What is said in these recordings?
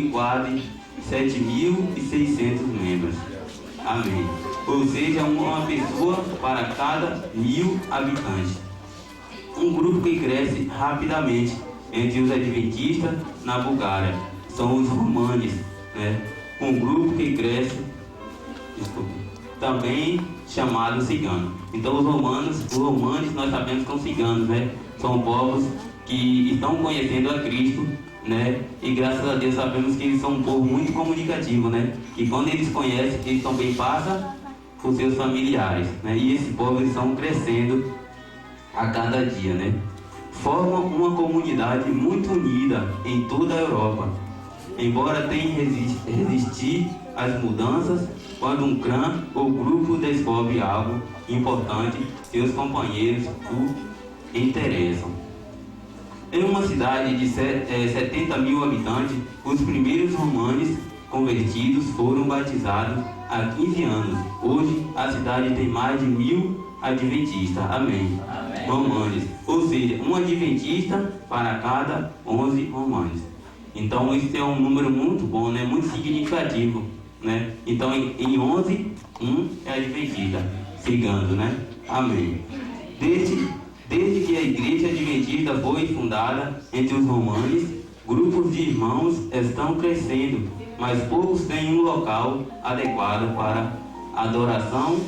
possui quase 7.600 membros. Amém. Ou seja, uma pessoa para cada 1.000 habitantes. Um grupo que cresce rapidamente entre os adventistas na Bulgária são os romanos, né? Um grupo que cresce, também chamado cigano. Então os romanos nós sabemos que são ciganos, né? São povos que estão conhecendo a Cristo, né? E graças a Deus sabemos que eles são um povo muito comunicativo, né? Que quando eles conhecem, eles também passam por seus familiares, né? E esses povos estão crescendo a cada dia, né? Formam uma comunidade muito unida em toda a Europa. Embora tenha resistir às mudanças, quando um clã ou grupo descobre algo importante, seus companheiros o interessam. Em uma cidade de 70.000 habitantes, os primeiros romanos convertidos foram batizados há 15 anos. Hoje, a cidade tem mais de 1.000 adventistas. Amém. Amém. Romanos. Ou seja, um adventista para cada 11 romanos. Então, isso é um número muito bom, né? Muito significativo, né? Então, em 11, um é adventista, cigano, né? Amém. Desde que a igreja adventista foi fundada entre os romanos, grupos de irmãos estão crescendo, mas poucos têm um local adequado para adoração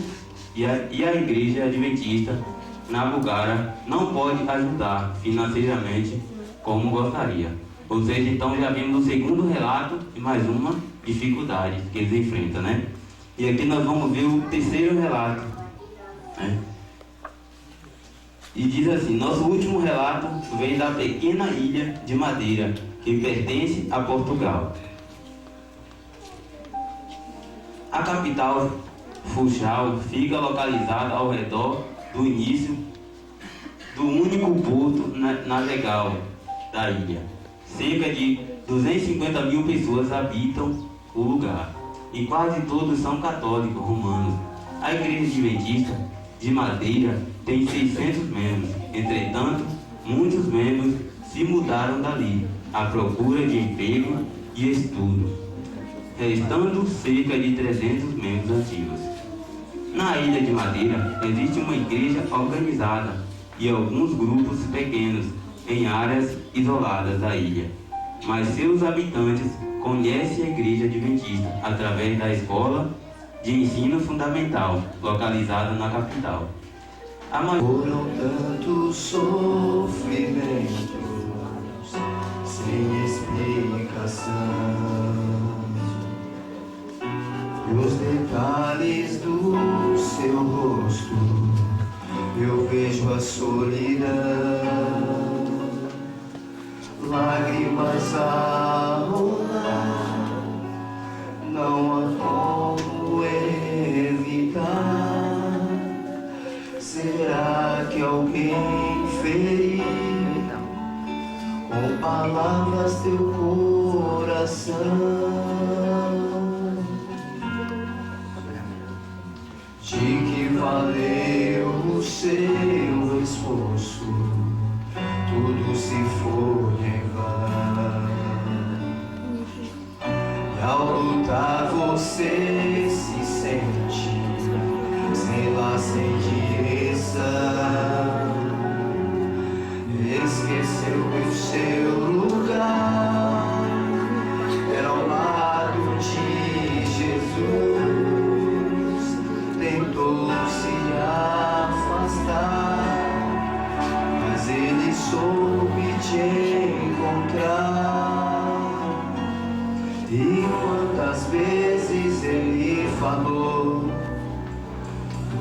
e a igreja adventista na Bulgária não pode ajudar financeiramente como gostaria. Ou seja, então já vimos o segundo relato e mais uma dificuldade que eles enfrentam, né? E aqui nós vamos ver o terceiro relato, né? E diz assim: nosso último relato vem da pequena ilha de Madeira, que pertence a Portugal. A capital, Funchal, fica localizada ao redor do início do único porto navegável da ilha. Cerca de 250.000 pessoas habitam o lugar, e quase todos são católicos romanos. A igreja adventista de Madeira tem 600 membros. Entretanto, muitos membros se mudaram dali à procura de emprego e estudo, restando cerca de 300 membros ativos. Na ilha de Madeira existe uma igreja organizada e alguns grupos pequenos em áreas isoladas da ilha, mas seus habitantes conhecem a igreja adventista através da escola de ensino fundamental localizada na capital. Foram tantos sofrimentos sem explicação, nos detalhes do seu rosto eu vejo a solidão, lágrimas a rolar, não há como evitar. Será que alguém feriu com palavras teu coração? De que valeu o seu esforço? Tudo se foi em vão. E ao lutar você se sente sem lá, sem direção. Esqueceu que o seu lugar era ao lado de Jesus. Tentou se afastar, mas ele soube te encontrar. E quantas vezes ele falou,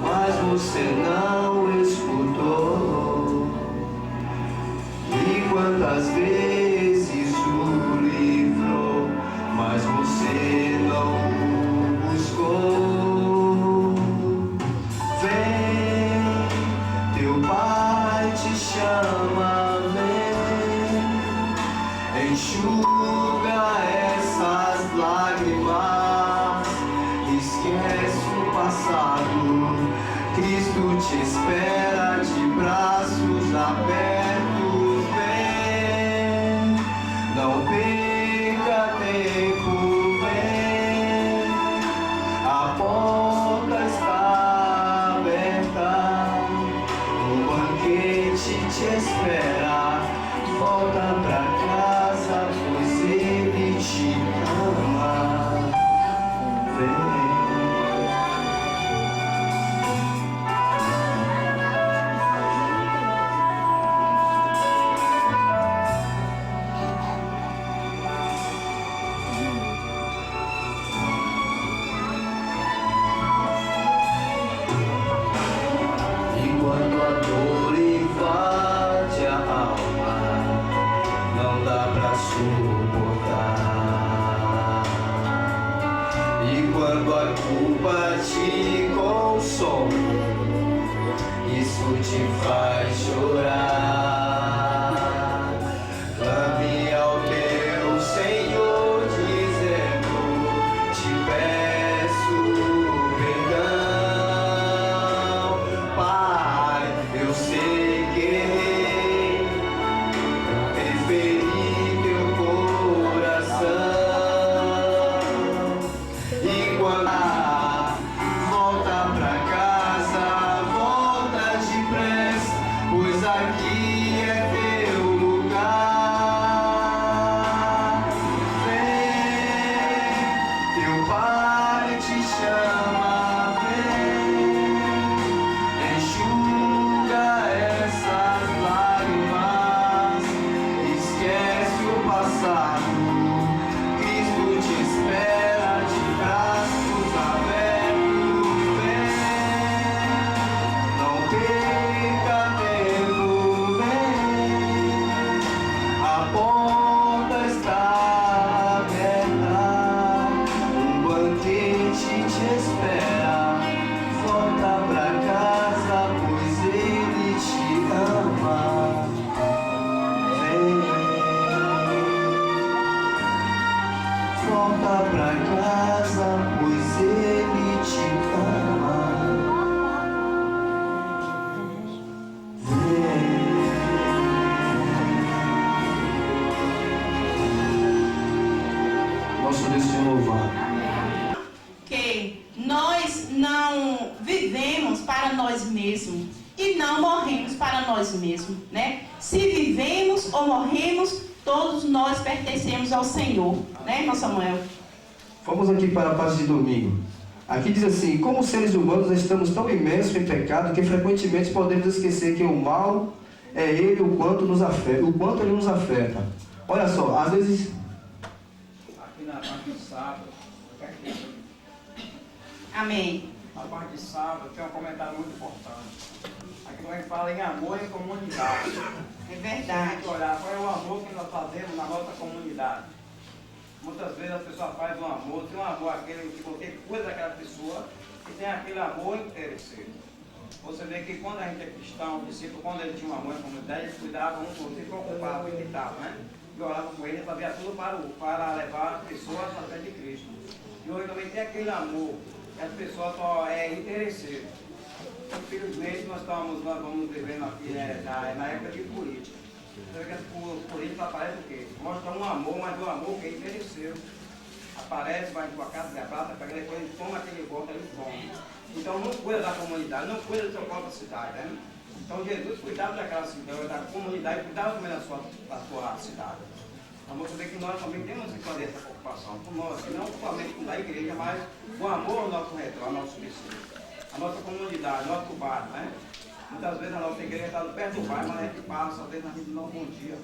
mas você não escutou. E quantas vezes o livrou, mas você não buscou. Vem, teu pai te chama, vem, enxuga essas lágrimas, esquece o passado, Cristo te espera de braços abertos. Vem, não perca tempo. tua culpa te consome, isso te faz chorar. Clame ao teu Senhor dizendo, te peço perdão. Pai, eu sei que errei, eu feri teu coração. E quando volta pra casa, volta depressa, pois aqui é teu lugar. Vem, teu pai te chama, vem, enxuga essas lágrimas, esquece o passado, Cristo te espera de braços abertos. Vem, não perca tempo, vem, a porta está aberta, um banquete te espera. Volta pra casa, pois Ele te ama. Vem, volta pra casa, pois Ele te ama. Vem. Nosso Deus te louvar. Que nós não vivemos para nós mesmos e não morremos para nós mesmos, né? Se vivemos ou morremos, todos nós pertencemos ao Senhor, né, irmão Samuel? Vamos aqui para a parte de domingo. Aqui diz assim: como seres humanos estamos tão imersos em pecado que frequentemente podemos esquecer que o mal é ele o quanto ele nos afeta. Olha só, às vezes Aqui na parte de sábado, Amém. na parte de sábado tem um comentário muito importante. Aqui nós fala em amor e comunidade. É Tem verdade. que olhar qual é o amor que nós fazemos na nossa comunidade. Muitas vezes a pessoa faz um amor, tem um amor aquele que você cuida daquela pessoa e tem aquele amor interesseiro. Você vê que quando a gente é cristão, o discípulo, quando ele tinha um amor na comunidade, ele cuidava um com o outro, se preocupava, ele estava, né? E orava com ele, fazia tudo para levar pessoas à fé de Cristo. E hoje também tem aquele amor que as pessoas só é interesseiro. Infelizmente nós vamos vivendo aqui na época de política. Então que os políticos aparecem o quê? Mostram um amor, mas um amor que é interesseiro. Aparece, vai em tua casa, abraça, pega depois ele toma aquele voto, ele toma. Então não cuida da comunidade, não cuida da sua própria cidade, né? Então Jesus cuidava daquela cidade, da comunidade, cuidava também da sua cidade. Então você vê que nós também temos que fazer essa preocupação com nós, não somente com a igreja, mas com amor ao nosso redor, ao nosso vizinho, a nossa comunidade, nosso bairro, né? Muitas vezes a nossa igreja está perto do bairro, mas a gente passa, às vezes a gente não bom dia,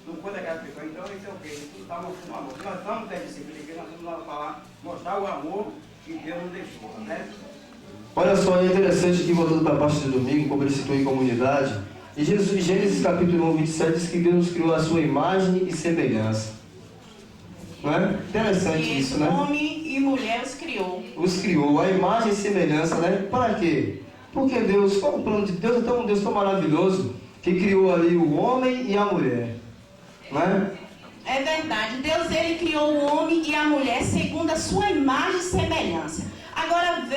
não cuida daquela pessoa, então isso é o quê? Isso está mostrando o amor. Se nós estamos dentro desse igreja, nós vamos lá falar, mostrar o amor que Deus nos deixou, né? olha só, é interessante que, voltando para a parte de domingo, como ele citou em comunidade, em Gênesis capítulo 1, 27, diz que Deus nos criou a sua imagem e semelhança. Não é? Interessante isso, né? Homem e mulher os criou. Os criou, a imagem e semelhança, né? Para quê? Porque Deus, qual o plano de Deus? Então, um Deus tão maravilhoso que criou ali o homem e a mulher, não é? É verdade. Deus, ele criou o homem e a mulher segundo a sua imagem e semelhança. Agora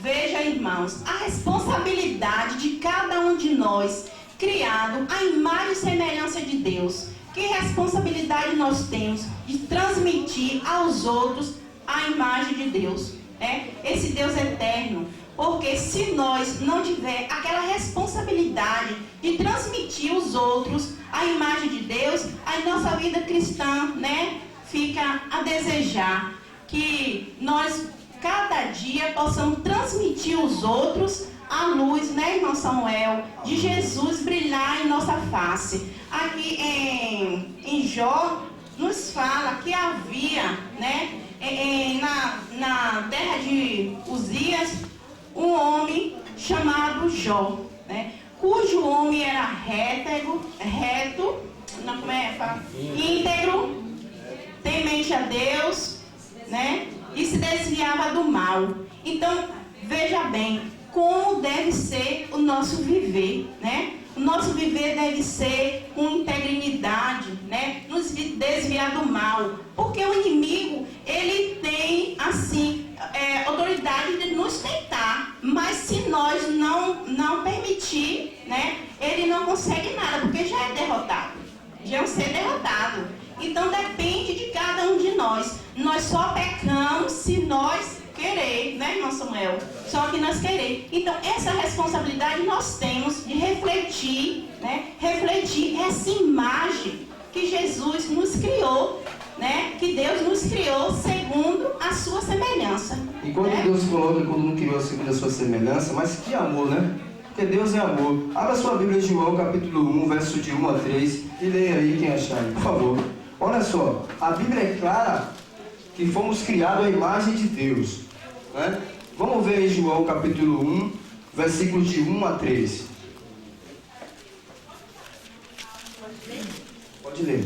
veja, irmãos, a responsabilidade de cada um de nós, criado à imagem e semelhança de Deus. Que responsabilidade nós temos de transmitir aos outros a imagem de Deus, né? Esse Deus eterno. Porque se nós não tiver aquela responsabilidade de transmitir aos outros a imagem de Deus, a nossa vida cristã, né, fica a desejar. Que nós, cada dia, possamos transmitir aos outros a luz, né, irmão Samuel, de Jesus brilhar em nossa face. Aqui em Jó, nos fala que havia, né, na terra de Uzias, um homem chamado Jó, né, cujo homem era reto, não, como é, íntegro, temente a Deus, né, e se desviava do mal. Então, veja bem, como deve ser o nosso viver, né? O nosso viver deve ser com integridade, né? Nos desviar do mal. Porque o inimigo, ele tem, assim, autoridade de nos tentar. Mas se nós não permitir, né? Ele não consegue nada, porque já é derrotado. Já é um ser derrotado. Então depende de cada um de nós. Nós só pecamos se nós querer, né, irmão Samuel? Só que nós querer. Então essa responsabilidade nós temos de refletir, né? Refletir essa imagem que Jesus nos criou, né? Que Deus nos criou segundo a sua semelhança. E quando né? Deus coloca, quando não criou segundo a sua semelhança, mas que amor, né? Porque Deus é amor. Abra sua Bíblia de João, capítulo 1, verso de 1 a 3, e leia aí quem achar aí, por favor. Olha só, a Bíblia é clara que fomos criados à imagem de Deus. Né? Vamos ver em João, capítulo 1, versículos de 1 a 3. Pode ler.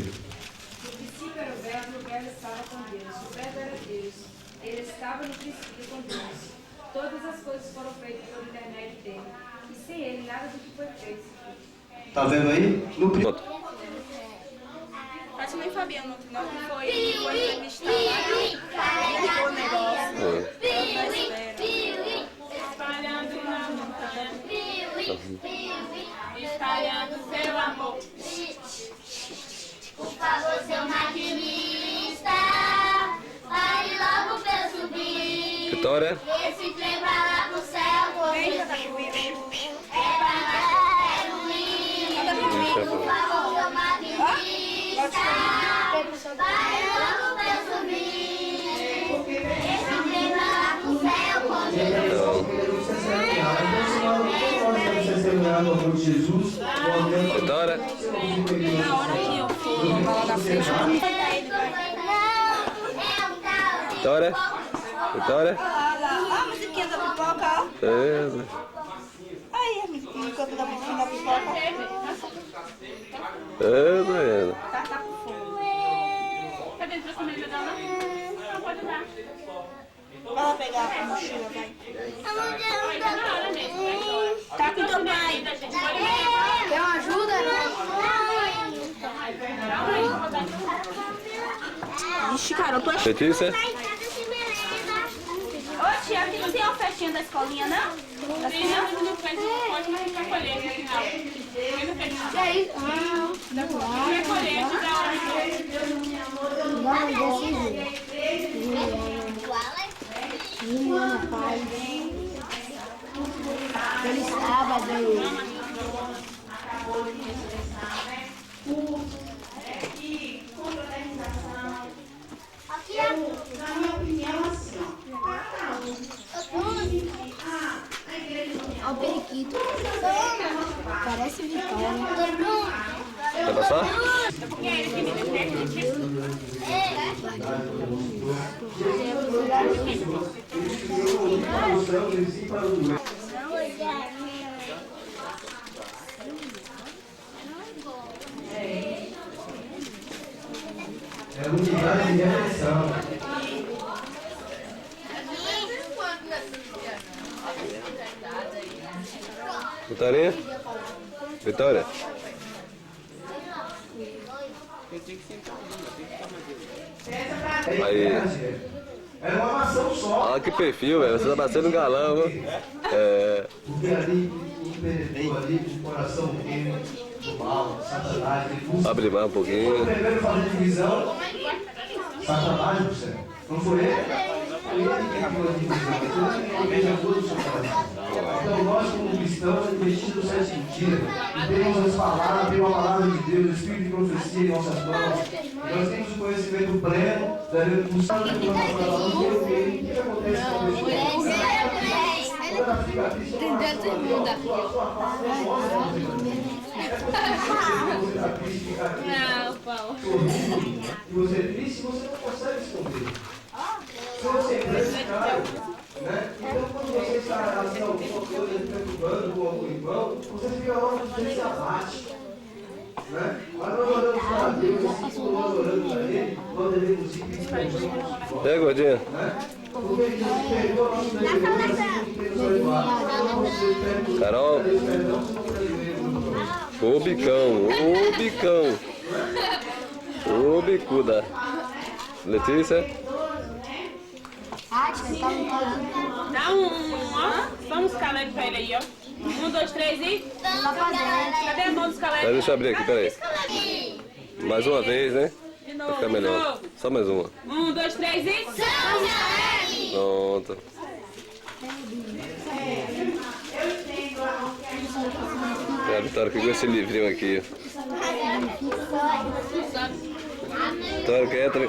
No princípio era o verbo, e o verbo estava com Deus. O verbo era Deus. Ele estava no princípio com Deus. Todas as coisas foram feitas por intermédio dele. E sem ele, nada do que foi feito. Tá vendo aí? No Fátima e Fabiano, não foi entrevistar lá, não ficou o negócio. Espalhando na montanha, espalhando seu amor. Por favor, seu maquinista, pare logo pra eu subir. Vitória. Esse trem vai lá pro céu, conduzir. É pra ir. Por favor, seu maquinista, pare logo pra eu subir. Esse trem vai lá pro céu, conduzir. Jesus, Vitória. Na hora que eu fui lá na frente, eu vou contar ele, vai. Vitória. Vitória. A musiquinha da pipoca, ó. É. Aí, amigo, no canto da musiquinha da pipoca. É, Diana. Tá com fome. Cadê a comida dela? Não, pode dar. Vai lá pegar a mochila, vai. Tá com teu pai. Quer uma ajuda? Ixi, cara, eu tô... Letícia. Ô, tia, aqui não tem uma festinha da escolinha, não? Da criança? Não fez, não pode, mas a gente vai colher no final. Que é isso? Vai colher antes da hora. Juliana, pai. Feliz sábado. Acabou de expressar, né? Curso, e confraternização. Na minha opinião, assim, ó. A igreja do Olha o periquito. Parece Vitória. Quer passar? É unidade de redenção. Vitória. Vitória. Aí. É uma nação só. Olha que perfil, velho. Você tá batendo um galão, viu? É. Porque ali, impenetrou ali, com o coração pequeno, do mal, Satanás, ele busca. Abre mão um pouquinho. O primeiro fazer divisão, Satanás, do céu. Não foi ele? Ele que criou a divisão. Ele veja todo o seu coração. Então nós, como cristãos, investidos no sete dias, temos as palavras, temos a palavra de Deus, o Espírito de profecia em nossas mãos. Nós temos o conhecimento pleno, devemos buscar o que nós falamos. O que acontece com a pessoa? Quando ela fica triste, Não, Paulo. e você é triste, você não consegue esconder. Se você é prejudicado, né? Então quando você está assim, alguma coisa perturbando com algum irmão, você fica logo de se abate. Né? Mas nós oramos para Deus, assim como nós oramos para Ele, nós devemos ir principalmente. E aí, gordinha? Né? Carol. O bicão, o bicão. O bicuda. Letícia. Dá ó. Vamos Caleb pra ele aí, ó. 1, 2, 3 e... Cadê a mão dos Caleb? Deixa eu abrir aqui, peraí. Mais uma vez, né? De Pra novo, ficar melhor. Só mais uma. 1, 2, 3 e... Pronto. É a Vitória que com esse livrinho aqui. Vitória, que entra.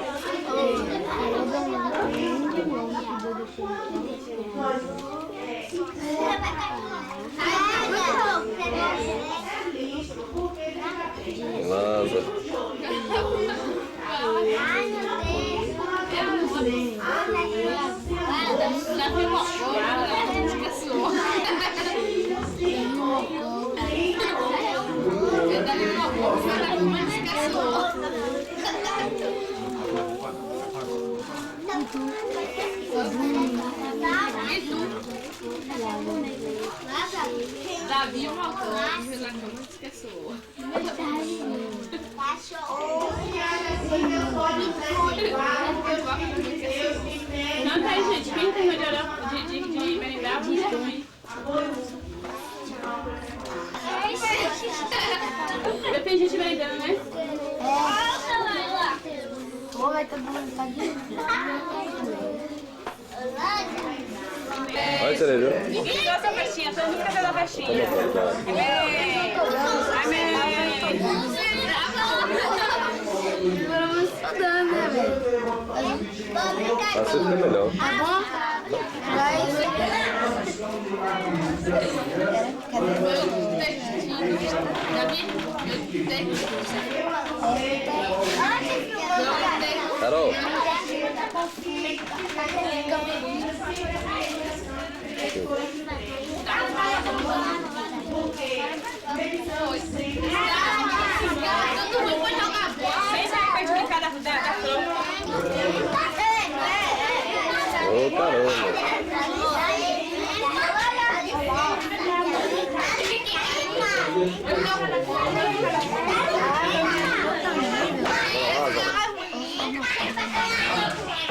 Lázaro. Davi voltou, esqueceu. Não, tá aí, gente. Quem tem melhor de merendar, muito ruim. Tem gente merendando, né? Vai todo mundo tá aqui. Vai, Cereja. Ninguém trouxe a festinha, todo mundo cadê a festinha? Amém! Vamos estudando, né, velho? Assim fica melhor. Tá bom? Vai. Carol. Ô, caramba.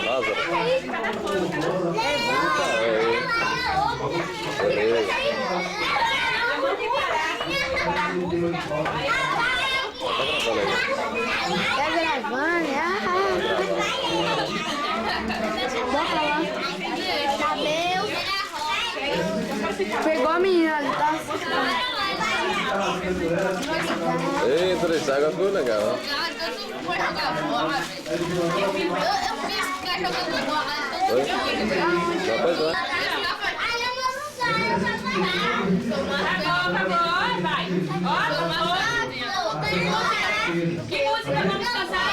Lázaro. Tá gravando, bota lá. Pegou a menina ali, tá? Eita, esse água ficou legal. Oi? Já faz lá. Acabou, vai. Ó, que música vamos cantar?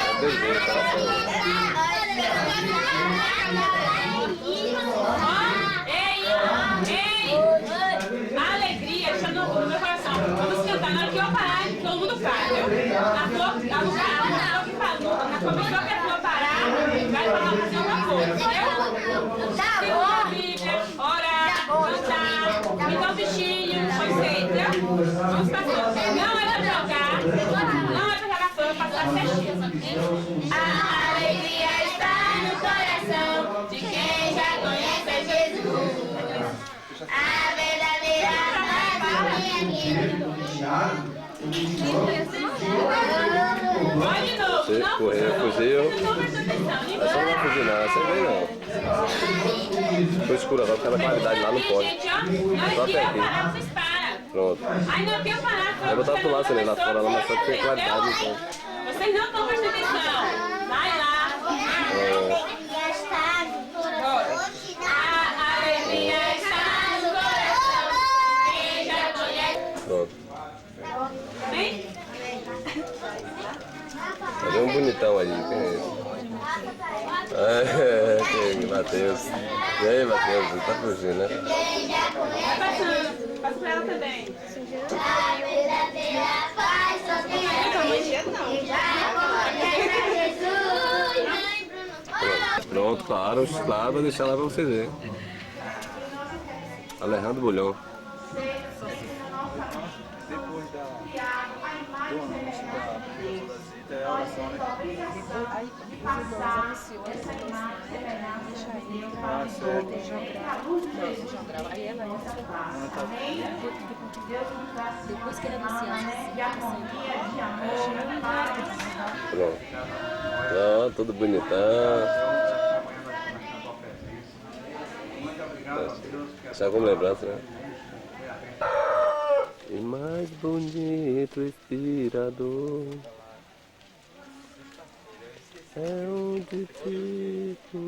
Ei! A alegria chamou no meu coração. Vamos cantar. Na hora que eu parar, todo mundo para, viu? Na pessoa que parar, vai falar fazer uma coisa, entendeu? Segura a Bíblia, orar, cantar, me dá um bichinho, pode ser, entendeu? Vamos passar. Não é pra jogar, não é pra jogar fora, é pra passar certinho. A alegria está no coração de quem já conhece Jesus. A verdadeira paz é aqui. Vai de novo, Você não correu, fugiu. não presta atenção, Mas você não vai fugir não, você vem não. Ficou escuro agora, porque a qualidade lá não pode. gente, ó. Na Só hora que até eu aqui. parar, vocês param. Pronto. Aí não quer parar, Vai botar pro lado, lá fora, lá, mas só que tem qualidade, então. vocês não estão prestando atenção. Vai lá. A alegria está no coração. Quem já conhece. Pronto. Vem. Cadê um bonitão aí? Quem é esse? Quem? Matheus. E aí, Matheus? Você tá fugindo, né? Vai passando. Passa pra ela também. Pronto. Pronto, claro, vou deixar lá pra vocês verem. Alejandro Bulhão. Depois do anúncio da é a oração, né? Aí depois nós anunciou essa imagem, deixa aí, Jogral. Aí ela entra depois que ele anunciar, Pronto. Pronto, tudo bonitão. Só como lembrança, né? E mais bonito inspirador é onde fico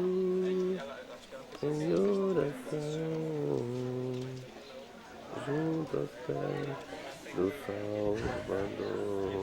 em oração junto aos pés do Salvador.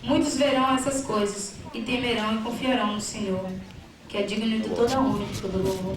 Muitos verão essas coisas e temerão e confiarão no Senhor, que é digno de toda a honra e de todo louvor.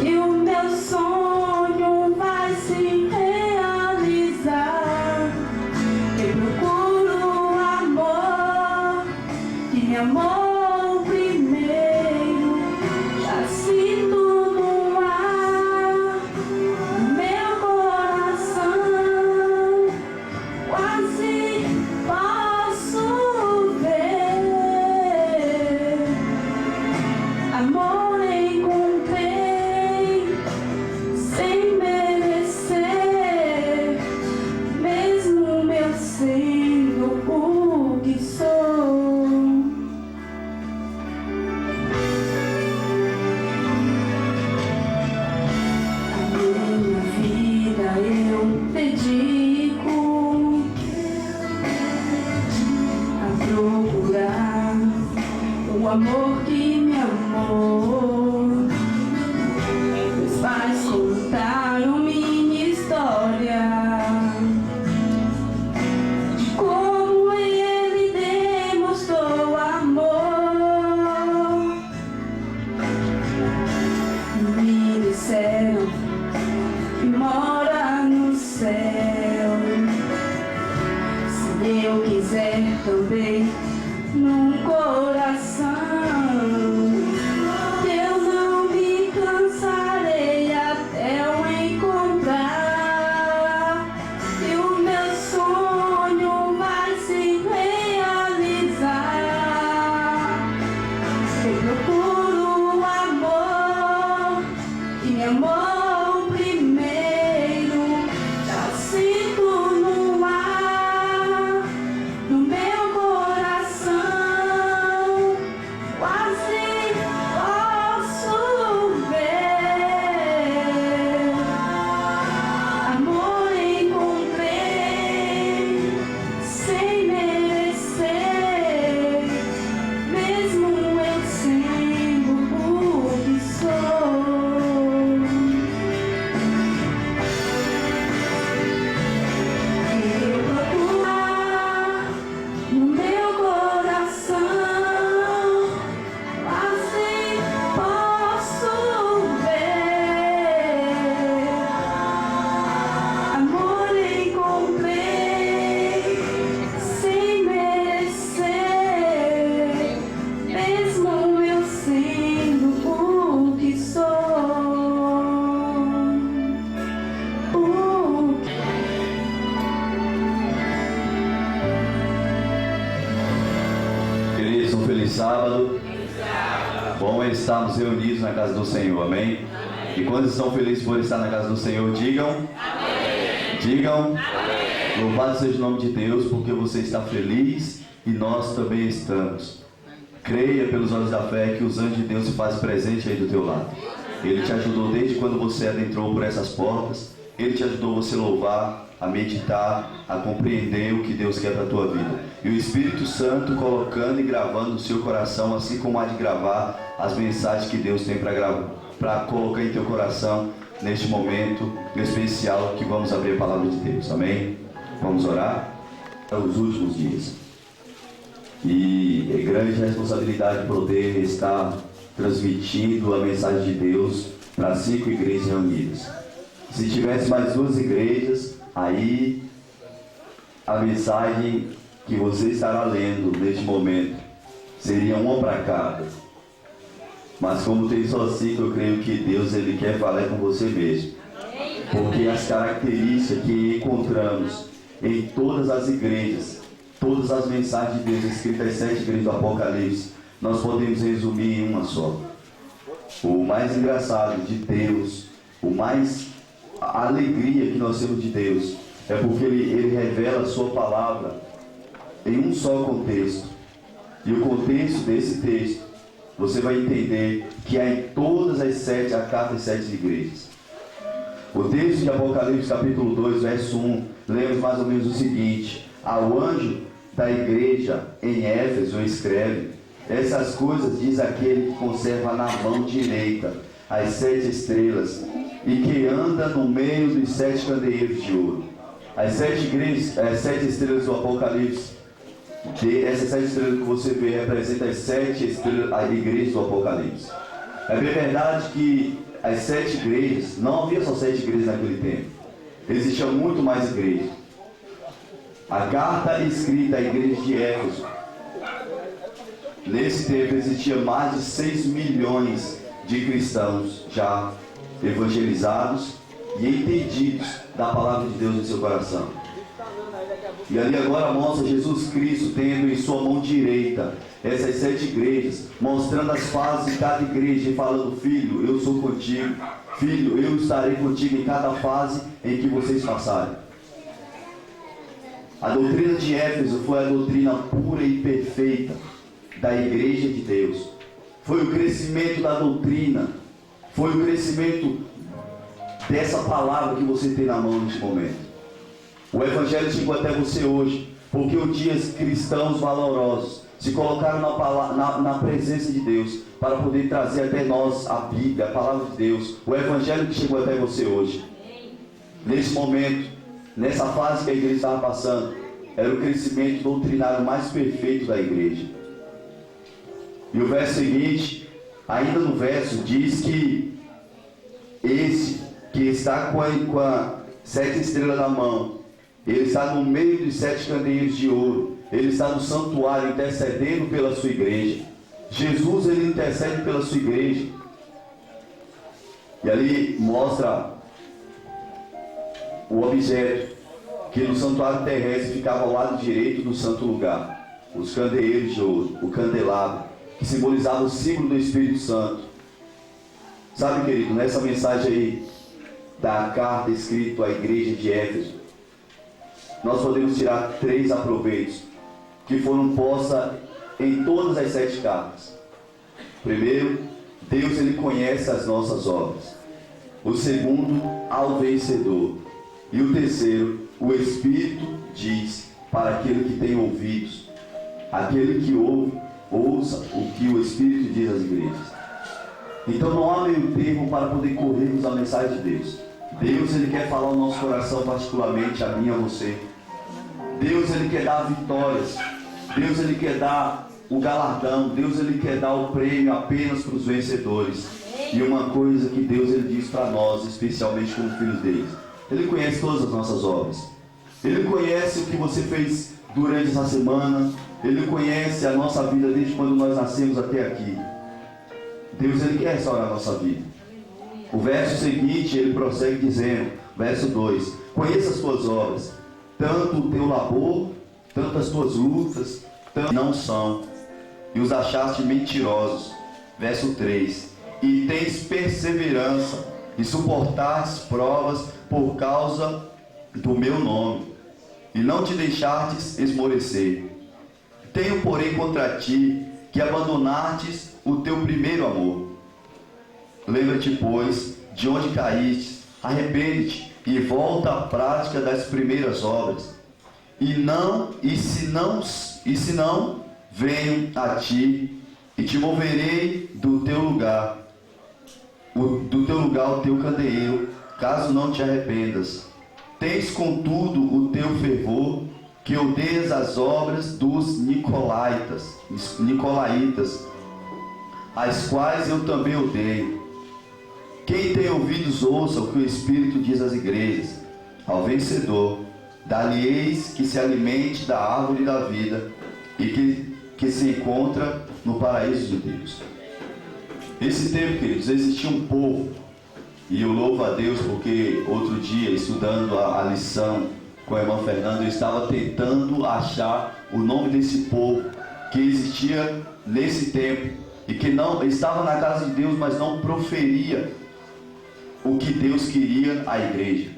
Que o meu sonho vai se realizar. quiser também num coração. Eu não me cansarei até o encontrar, e o meu sonho vai se realizar. Eu procuro o amor que me amou primeiro, já sinto no ar, no meu coração, quase posso ver. Amor encontrei sem merecer, mesmo eu sendo o que sou. Eu procurar no meu coração, assim posso ver. Amor encontrei sem merecer, mesmo eu sendo o que sou. Queridos, um feliz sábado. Bom é estarmos reunidos na casa do Senhor, amém? E quantos estão felizes por estar na casa do Senhor, digam. Digam. Louvado seja o nome de Deus, porque você está feliz e nós também estamos. Creia pelos olhos da fé que os anjos de Deus se fazem presente aí do teu lado. Ele te ajudou desde quando você adentrou por essas portas. Ele te ajudou você louvar, a meditar, a compreender o que Deus quer para a tua vida. E o Espírito Santo colocando e gravando no seu coração, assim como há de gravar as mensagens que Deus tem para colocar em teu coração neste momento especial que vamos abrir a palavra de Deus. Amém? Vamos orar? Para os últimos dias. E é grande responsabilidade poder estar transmitindo a mensagem de Deus para 5 igrejas reunidas. Se tivesse mais 2 igrejas, aí a mensagem que você estará lendo neste momento seria uma para cada. Mas como tem só 5, eu creio que Deus ele quer falar com você mesmo. Porque as características que encontramos em todas as igrejas, todas as mensagens de Deus escritas às 7 igrejas do Apocalipse, nós podemos resumir em uma só. O mais engraçado de Deus, a alegria que nós temos de Deus, é porque Ele revela a sua palavra em um só contexto. E o contexto desse texto, você vai entender que há em todas a carta às 7 igrejas. O texto de Apocalipse capítulo 2, verso 1, lemos mais ou menos o seguinte: ao anjo da igreja em Éfeso escreve: essas coisas diz aquele que conserva na mão direita as 7 estrelas e que anda no meio dos 7 candeeiros de ouro. As 7 igrejas, as 7 estrelas do Apocalipse, essas 7 estrelas que você vê representam as 7 igrejas do Apocalipse. É bem verdade que as 7 igrejas, não havia só 7 igrejas naquele tempo, existiam muito mais igrejas. A carta escrita à igreja de Éfeso, nesse tempo existia mais de 6 milhões de cristãos já evangelizados e entendidos da palavra de Deus em seu coração. E ali agora mostra Jesus Cristo tendo em sua mão direita essas 7 igrejas, mostrando as fases de cada igreja e falando: filho, eu sou contigo, filho, eu estarei contigo em cada fase em que vocês passarem. A doutrina de Éfeso foi a doutrina pura e perfeita da igreja de Deus. Foi o crescimento da doutrina, foi o crescimento dessa palavra que você tem na mão neste momento. O Evangelho chegou até você hoje, porque um dia cristãos valorosos se colocaram na presença de Deus, para poder trazer até nós a Bíblia, a palavra de Deus, o Evangelho que chegou até você hoje. Nesse momento, nessa fase que a igreja estava passando, era o crescimento doutrinário mais perfeito da igreja. E o verso seguinte, ainda no verso, diz que esse que está com a 7 estrelas na mão, ele está no meio dos 7 candeeiros de ouro. ele está no santuário intercedendo pela sua igreja. Jesus, ele intercede pela sua igreja. E ali mostra o objeto que no santuário terrestre ficava ao lado direito do santo lugar. Os candeeiros de ouro, o candelabro, que simbolizava o símbolo do Espírito Santo. Sabe, querido, nessa mensagem aí da carta escrita à igreja de Éfeso, nós podemos tirar 3 aproveitos que foram postos em todas as 7 cartas. Primeiro, Deus, ele conhece as nossas obras. O segundo, ao vencedor. E o terceiro, o Espírito diz para aquele que tem ouvidos. Aquele que ouve, ouça o que o Espírito diz às igrejas. Então não há meio termo para poder corrermos a mensagem de Deus. Deus, ele quer falar ao nosso coração, particularmente a mim e a você. Deus, ele quer dar vitórias. Deus, ele quer dar o galardão. Deus, ele quer dar o prêmio apenas para os vencedores. E uma coisa que Deus, ele diz para nós, especialmente como filhos dele: ele conhece todas as nossas obras. Ele conhece o que você fez durante essa semana. Ele conhece a nossa vida desde quando nós nascemos até aqui. Deus, ele quer restaurar a nossa vida. O verso seguinte, ele prossegue dizendo, verso 2: conheça as tuas obras, tanto o teu labor, tanto as tuas lutas, tanto não são, e os achaste mentirosos. Verso 3: e tens perseverança, e suportastes provas por causa do meu nome, e não te deixastes esmorecer. Tenho, porém, contra ti que abandonastes o teu primeiro amor. Lembra-te, pois, de onde caíste, arrepende-te e volta à prática das primeiras obras. E se não, venho a ti e te moverei do teu lugar o teu candeeiro, caso não te arrependas. Tens, contudo, o teu fervor, que odeias as obras dos nicolaítas, as quais eu também odeio. Quem tem ouvidos, ouça o que o Espírito diz às igrejas. Ao vencedor, dar-lhe-eis que se alimente da árvore da vida e que se encontra no paraíso de Deus. Esse tempo, queridos, existia um povo, e eu louvo a Deus porque outro dia, estudando a lição com a irmã Fernanda, eu estava tentando achar o nome desse povo que existia nesse tempo e que não estava na casa de Deus, mas não proferia o que Deus queria à igreja.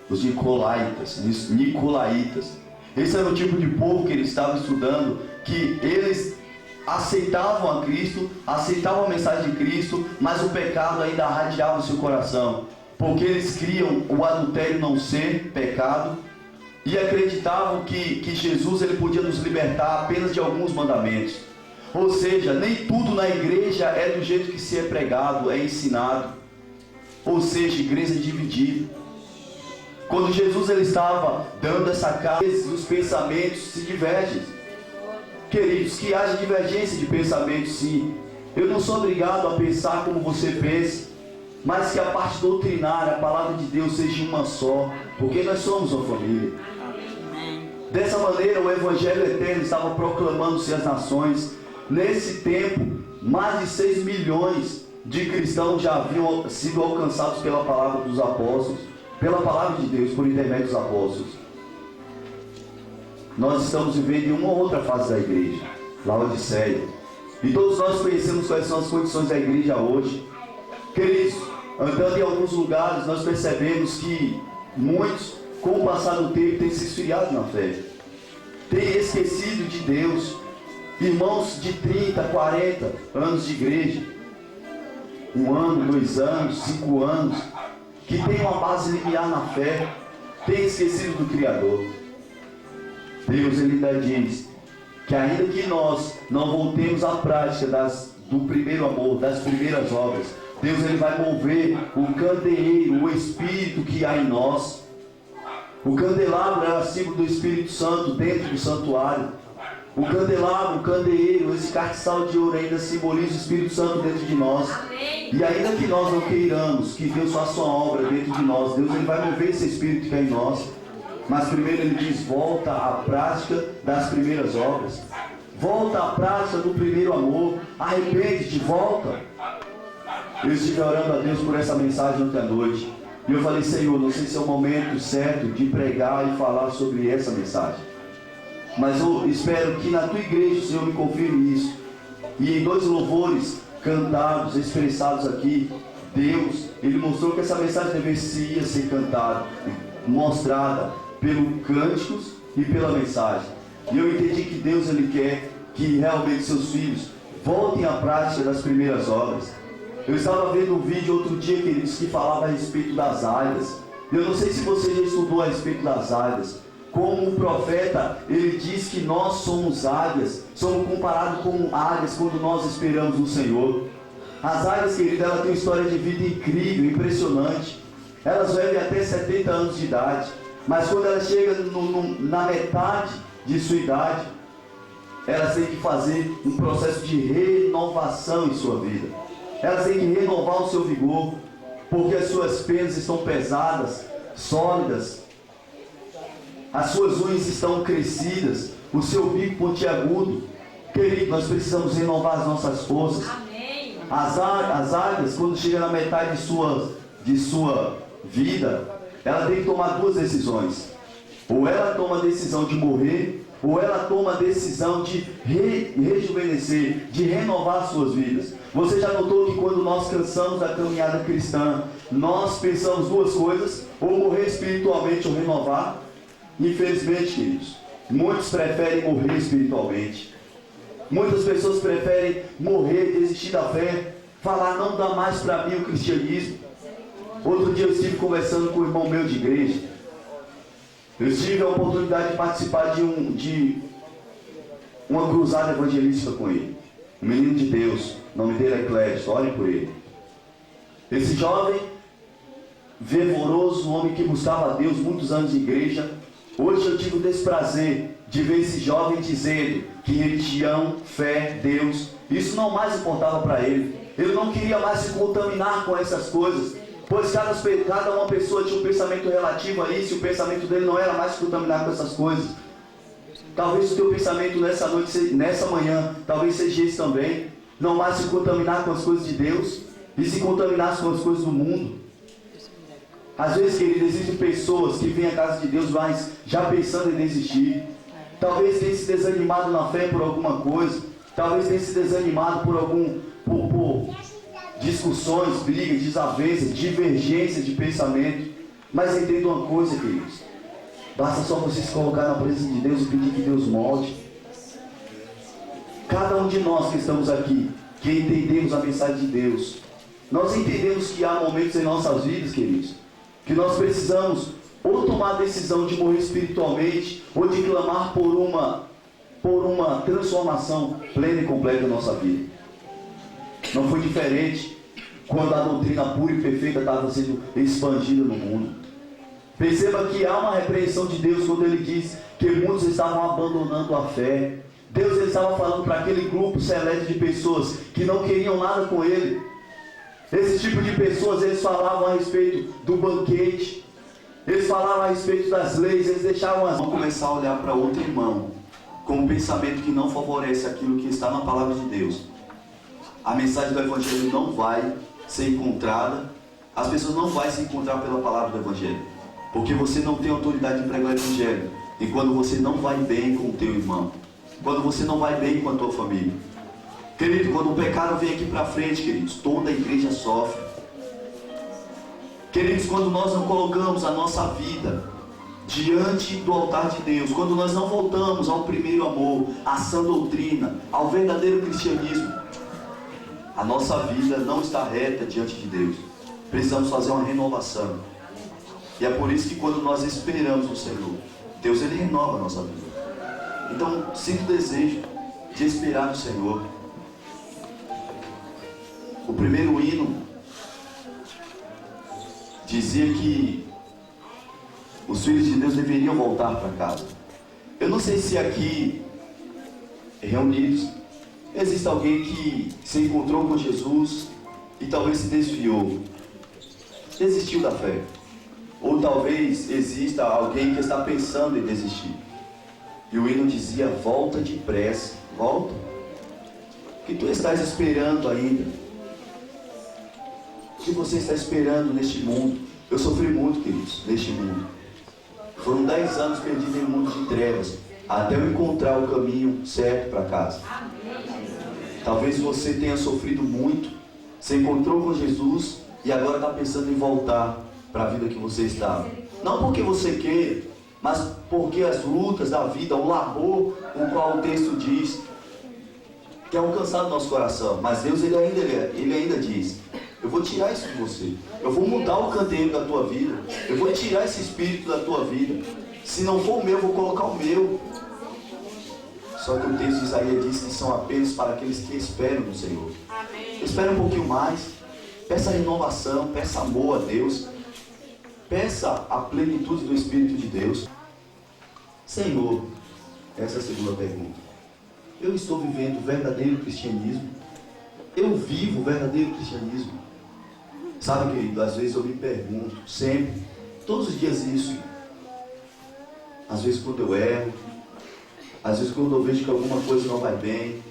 Os nicolaítas. Esse era o tipo de povo que ele estava estudando, que eles aceitavam a Cristo, aceitavam a mensagem de Cristo, mas o pecado ainda arradiava o seu coração, porque eles criam o adultério não ser pecado e acreditavam que Jesus, ele podia nos libertar apenas de alguns mandamentos. Ou seja, nem tudo na igreja é do jeito que se é pregado, é ensinado. Ou seja, igreja dividida. Quando Jesus, ele estava dando essa carta, os pensamentos se divergem. Queridos, que haja divergência de pensamento, sim. Eu não sou obrigado a pensar como você pensa, mas que a parte doutrinária, a palavra de Deus, seja uma só, porque nós somos uma família. Dessa maneira, o Evangelho eterno estava proclamando-se às nações. Nesse tempo, mais de 6 milhões de cristãos já haviam sido alcançados pela palavra dos apóstolos, pela palavra de Deus, por intermédio dos apóstolos. Nós estamos vivendo em uma outra fase da igreja, Laodiceia. E todos nós conhecemos quais são as condições da igreja hoje. Queridos, andando em alguns lugares, nós percebemos que muitos, com o passar do tempo, têm se esfriado na fé. Têm esquecido de Deus. Irmãos de 30, 40 anos de igreja, 1 ano, 2 anos, 5 anos, que têm uma base linear na fé, têm esquecido do Criador. Deus, ele ainda diz que ainda que nós não voltemos à prática do primeiro amor, das primeiras obras, Deus, ele vai mover o candeeiro, o Espírito que há em nós. O candelabro é o símbolo do Espírito Santo dentro do santuário. O candelabro, o candeeiro, esse castiçal de ouro ainda simboliza o Espírito Santo dentro de nós. E ainda que nós não queiramos que Deus faça uma obra dentro de nós, Deus, ele vai mover esse Espírito que é em nós. Mas primeiro ele diz, volta à prática das primeiras obras. Volta à prática do primeiro amor. Arrepende-te, volta. Eu estive orando a Deus por essa mensagem ontem à noite. E eu falei, Senhor, não sei se é o momento certo de pregar e falar sobre essa mensagem. Mas eu espero que na tua igreja o Senhor me confirme isso. E em 2 louvores cantados, expressados aqui, Deus, Ele mostrou que essa mensagem deveria ser cantada, mostrada pelo cânticos e pela mensagem. E eu entendi que Deus, Ele quer que realmente seus filhos voltem à prática das primeiras obras. Eu estava vendo um vídeo outro dia, queridos, que falava a respeito das águias. Eu não sei se você já estudou a respeito das águias. Como o profeta, ele diz que nós somos águias, somos comparados com águias quando nós esperamos no Senhor. As águias, querido, elas têm uma história de vida incrível, impressionante. Elas vivem até 70 anos de idade. Mas quando elas chegam na metade de sua idade, elas têm que fazer um processo de renovação em sua vida. Elas têm que renovar o seu vigor, porque as suas penas estão pesadas, sólidas, as suas unhas estão crescidas, o seu bico pontiagudo. Querido, nós precisamos renovar as nossas forças. Amém. As águias, quando chega na metade de sua vida, ela tem que tomar 2 decisões. Ou ela toma a decisão de morrer, ou ela toma a decisão de rejuvenescer, de renovar as suas vidas. Você já notou que quando nós cansamos da caminhada cristã, nós pensamos 2 coisas, ou morrer espiritualmente ou renovar? Infelizmente, queridos, muitos preferem morrer espiritualmente. Muitas pessoas preferem morrer, desistir da fé, falar, não dá mais para mim o cristianismo. Outro dia eu estive conversando com um irmão meu de igreja. Eu tive a oportunidade de participar de uma cruzada evangelística com ele. Um menino de Deus, o nome dele é Clédio, olhem por ele. Esse jovem, fervoroso, um homem que buscava a Deus, muitos anos de igreja. Hoje eu tive o desprazer de ver esse jovem dizendo que religião, fé, Deus, isso não mais importava para ele. Ele não queria mais se contaminar com essas coisas, pois cada uma pessoa tinha um pensamento relativo a isso, e o pensamento dele não era mais se contaminar com essas coisas. Talvez o teu pensamento nessa noite, nessa manhã, talvez seja esse também, não mais se contaminar com as coisas de Deus, e se contaminar com as coisas do mundo. Às vezes, querido, existem pessoas que vêm à casa de Deus, mas já pensando em desistir. Talvez tenha se desanimado na fé por alguma coisa. Talvez tenha se desanimado por discussões, brigas, desavenças, divergências de pensamento. Mas entenda uma coisa, queridos. Basta só você se colocar na presença de Deus e pedir que Deus molde. Cada um de nós que estamos aqui, que entendemos a mensagem de Deus, nós entendemos que há momentos em nossas vidas, queridos, que nós precisamos ou tomar a decisão de morrer espiritualmente, ou de clamar por uma transformação plena e completa da nossa vida. Não foi diferente quando a doutrina pura e perfeita estava sendo expandida no mundo. Perceba que há uma repreensão de Deus quando Ele diz que muitos estavam abandonando a fé. Deus ele estava falando para aquele grupo seleto de pessoas que não queriam nada com Ele. Esse tipo de pessoas, eles falavam a respeito do banquete, eles falavam a respeito das leis, eles deixavam as... Vamos começar a olhar para outro irmão com um pensamento que não favorece aquilo que está na palavra de Deus. A mensagem do Evangelho não vai ser encontrada, as pessoas não vão se encontrar pela palavra do Evangelho, porque você não tem autoridade de pregar o Evangelho, e quando você não vai bem com o teu irmão, quando você não vai bem com a tua família. Querido, quando o pecado vem aqui para frente, queridos, toda a igreja sofre. Queridos, quando nós não colocamos a nossa vida diante do altar de Deus, quando nós não voltamos ao primeiro amor, à sã doutrina, ao verdadeiro cristianismo, a nossa vida não está reta diante de Deus. Precisamos fazer uma renovação. E é por isso que quando nós esperamos no Senhor, Deus ele renova a nossa vida. Então, sinto o desejo de esperar no Senhor. O primeiro hino dizia que os filhos de Deus deveriam voltar para casa. Eu não sei se aqui, reunidos, existe alguém que se encontrou com Jesus e talvez se desviou, desistiu da fé. Ou talvez exista alguém que está pensando em desistir. E o hino dizia: volta depressa, volta. O que tu estás esperando ainda? O que você está esperando neste mundo? Eu sofri muito, queridos, neste mundo. Foram 10 anos perdidos em um mundo de trevas, até eu encontrar o caminho certo para casa. Talvez você tenha sofrido muito, se encontrou com Jesus e agora está pensando em voltar para a vida que você estava. Não porque você queira, mas porque as lutas da vida, o labor, o qual o texto diz, que é alcançado no nosso coração. Mas Deus ele ainda diz: eu vou tirar isso de você, eu vou mudar o canteiro da tua vida, eu vou tirar esse espírito da tua vida. Se não for o meu, eu vou colocar o meu. Só que o texto de Isaías diz que são apenas para aqueles que esperam no Senhor. Espera um pouquinho mais, peça renovação, peça amor a Deus, peça a plenitude do Espírito de Deus. Senhor, essa é a segunda pergunta. Eu estou vivendo o verdadeiro cristianismo? Eu vivo o verdadeiro cristianismo? Sabe, querido, às vezes eu me pergunto, sempre, todos os dias isso. Às vezes quando eu erro, às vezes quando eu vejo que alguma coisa não vai bem,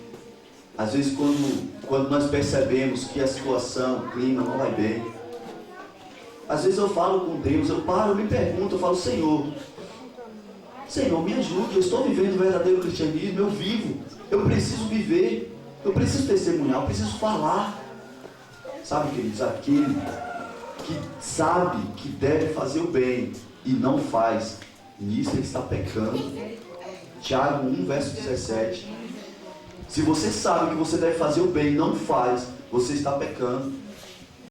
às vezes quando nós percebemos que a situação, o clima não vai bem. Às vezes eu falo com Deus, eu paro, eu me pergunto, eu falo: Senhor, me ajude, eu estou vivendo o verdadeiro cristianismo, eu vivo, eu preciso viver, eu preciso testemunhar, eu preciso falar. Sabe, queridos, aquele que sabe que deve fazer o bem e não faz, nisso ele está pecando. Tiago 1, verso 17. Se você sabe que você deve fazer o bem e não faz, você está pecando.